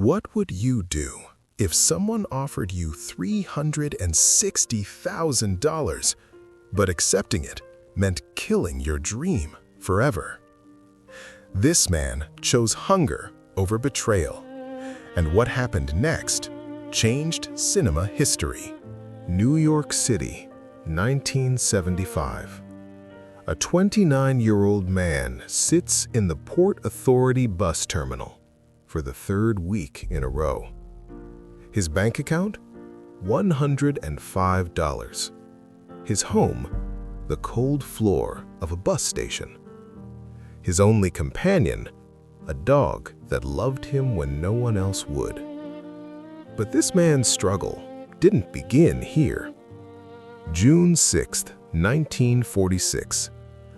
What would you do if someone offered you $360,000, but accepting it meant killing your dream forever? This man chose hunger over betrayal, and what happened next changed cinema history. New York City, 1975. A 29-year-old man sits in the Port Authority bus terminal for the third week in a row. His bank account? $105. His home? The cold floor of a bus station. His only companion? A dog that loved him when no one else would. But this man's struggle didn't begin here. June 6, 1946.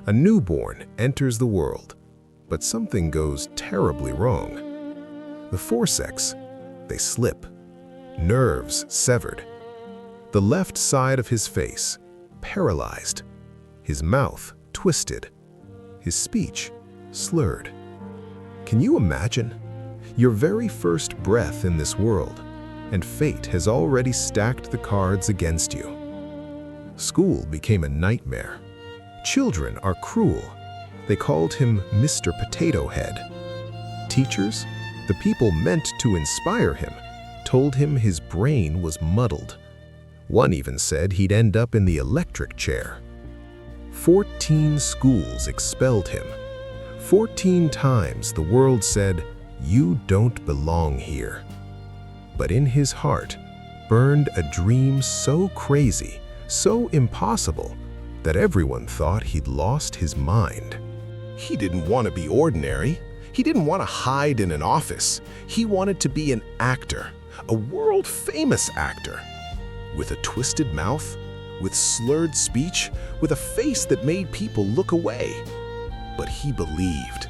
A newborn enters the world, but something goes terribly wrong. The forceps, they slip. Nerves severed. The left side of his face paralyzed. His mouth twisted. His speech slurred. Can you imagine? Your very first breath in this world, and fate has already stacked the cards against you. School became a nightmare. Children are cruel. They called him Mr. Potato Head. Teachers, the people meant to inspire him, told him his brain was muddled. One even said he'd end up in the electric chair. 14 schools expelled him. 14 times the world said, "You don't belong here." But in his heart burned a dream so crazy, so impossible, that everyone thought he'd lost his mind. He didn't want to be ordinary. He didn't want to hide in an office. He wanted to be an actor, a world-famous actor. With a twisted mouth, with slurred speech, with a face that made people look away. But he believed.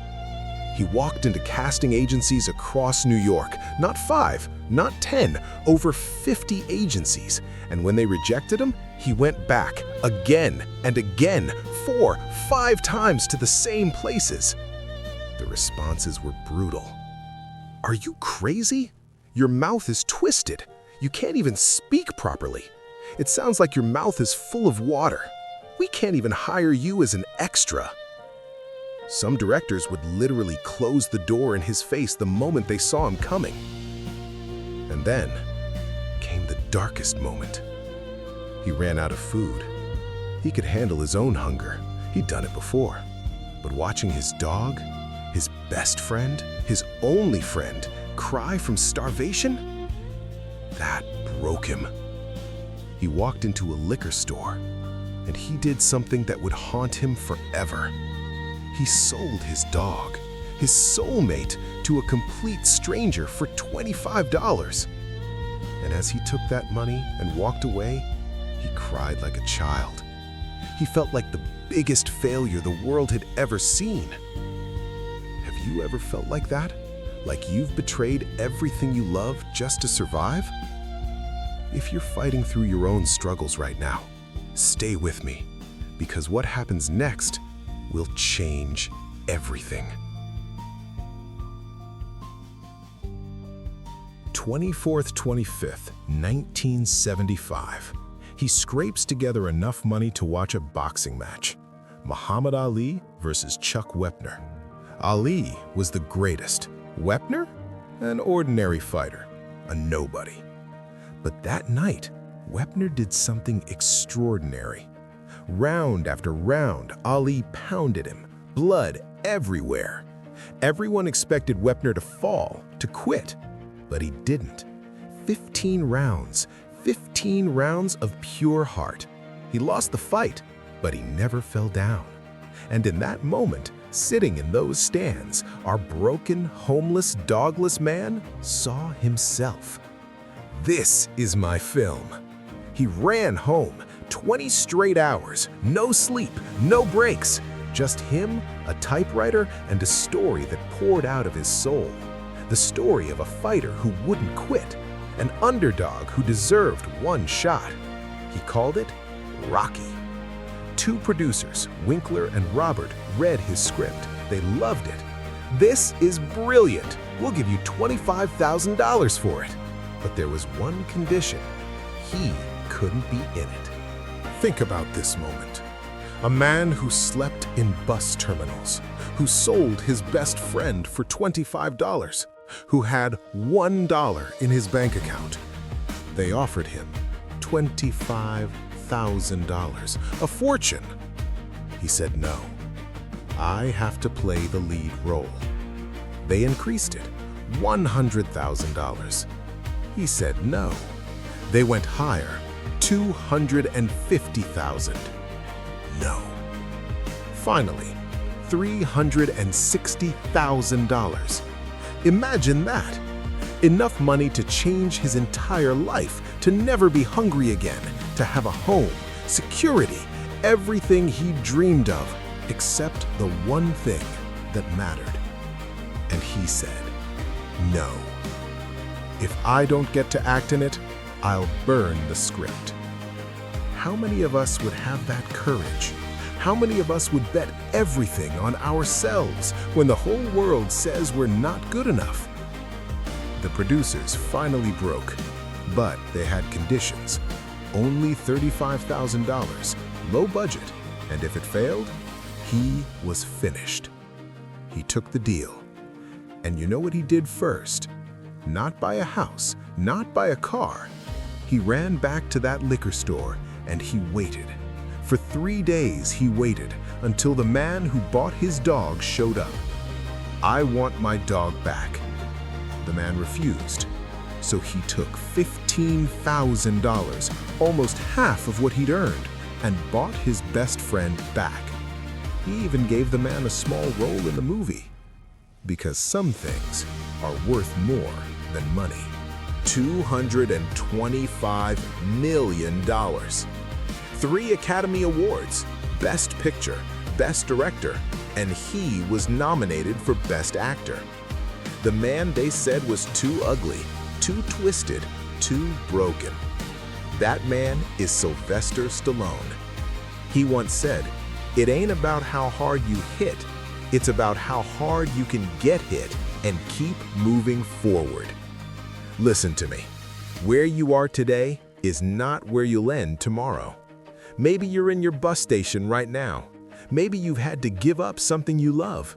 He walked into casting agencies across New York, not 5, not 10, over 50 agencies. And when they rejected him, he went back again and again, 4, 5 times to the same places. The responses were brutal. "Are you crazy? Your mouth is twisted. You can't even speak properly. It sounds like your mouth is full of water. We can't even hire you as an extra." Some directors would literally close the door in his face the moment they saw him coming. And then came the darkest moment. He ran out of food. He could handle his own hunger. He'd done it before. But watching his dog, his best friend, his only friend, cry from starvation, that broke him. He walked into a liquor store, and he did something that would haunt him forever. He sold his dog, his soulmate, to a complete stranger for $25. And as he took that money and walked away, he cried like a child. He felt like the biggest failure the world had ever seen. Have you ever felt like that? Like you've betrayed everything you love just to survive? If you're fighting through your own struggles right now, stay with me, because what happens next will change everything. 24th, 25th, 1975. He scrapes together enough money to watch a boxing match. Muhammad Ali versus Chuck Wepner. Ali was the greatest. Wepner? An ordinary fighter, a nobody. But that night, Wepner did something extraordinary. Round after round, Ali pounded him, blood everywhere. Everyone expected Wepner to fall, to quit, but he didn't. 15 rounds of pure heart. He lost the fight, but he never fell down. And in that moment, sitting in those stands, our broken, homeless, dogless man saw himself. This is my film. He ran home, 20 straight hours, no sleep, no breaks, just him, a typewriter, and a story that poured out of his soul. The story of a fighter who wouldn't quit, an underdog who deserved one shot. He called it Rocky. 2 producers, Winkler and Robert, read his script. They loved it. "This is brilliant. We'll give you $25,000 for it." But there was one condition. He couldn't be in it. Think about this moment. A man who slept in bus terminals, who sold his best friend for $25, who had $1 in his bank account. They offered him $25,000, a fortune. He said no. "I have to play the lead role." They increased it, $100,000. He said no. They went higher, $250,000. No. Finally, $360,000. Imagine that. Enough money to change his entire life, to never be hungry again, to have a home, security, everything he dreamed of, except the one thing that mattered. And he said, "No. If I don't get to act in it, I'll burn the script." How many of us would have that courage? How many of us would bet everything on ourselves when the whole world says we're not good enough? The producers finally broke, but they had conditions. Only $35,000, low budget, and if it failed, he was finished. He took the deal. And you know what he did first? Not buy a house, not buy a car. He ran back to that liquor store and he waited. For 3 days he waited until the man who bought his dog showed up. "I want my dog back." The man refused, so he took $15,000, almost half of what he'd earned, and bought his best friend back. He even gave the man a small role in the movie. Because some things are worth more than money. $225 million. 3 Academy Awards, Best Picture, Best Director, and he was nominated for Best Actor. The man they said was too ugly, too twisted, too broken. That man is Sylvester Stallone. He once said, "It ain't about how hard you hit, it's about how hard you can get hit and keep moving forward." Listen to me. Where you are today is not where you'll end tomorrow. Maybe you're in your bus station right now. Maybe you've had to give up something you love.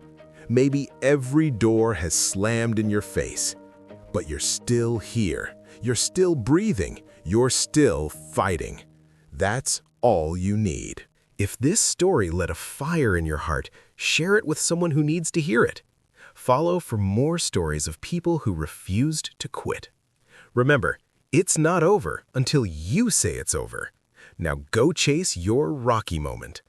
Maybe every door has slammed in your face. But you're still here. You're still breathing. You're still fighting. That's all you need. If this story lit a fire in your heart, share it with someone who needs to hear it. Follow for more stories of people who refused to quit. Remember, it's not over until you say it's over. Now go chase your Rocky moment.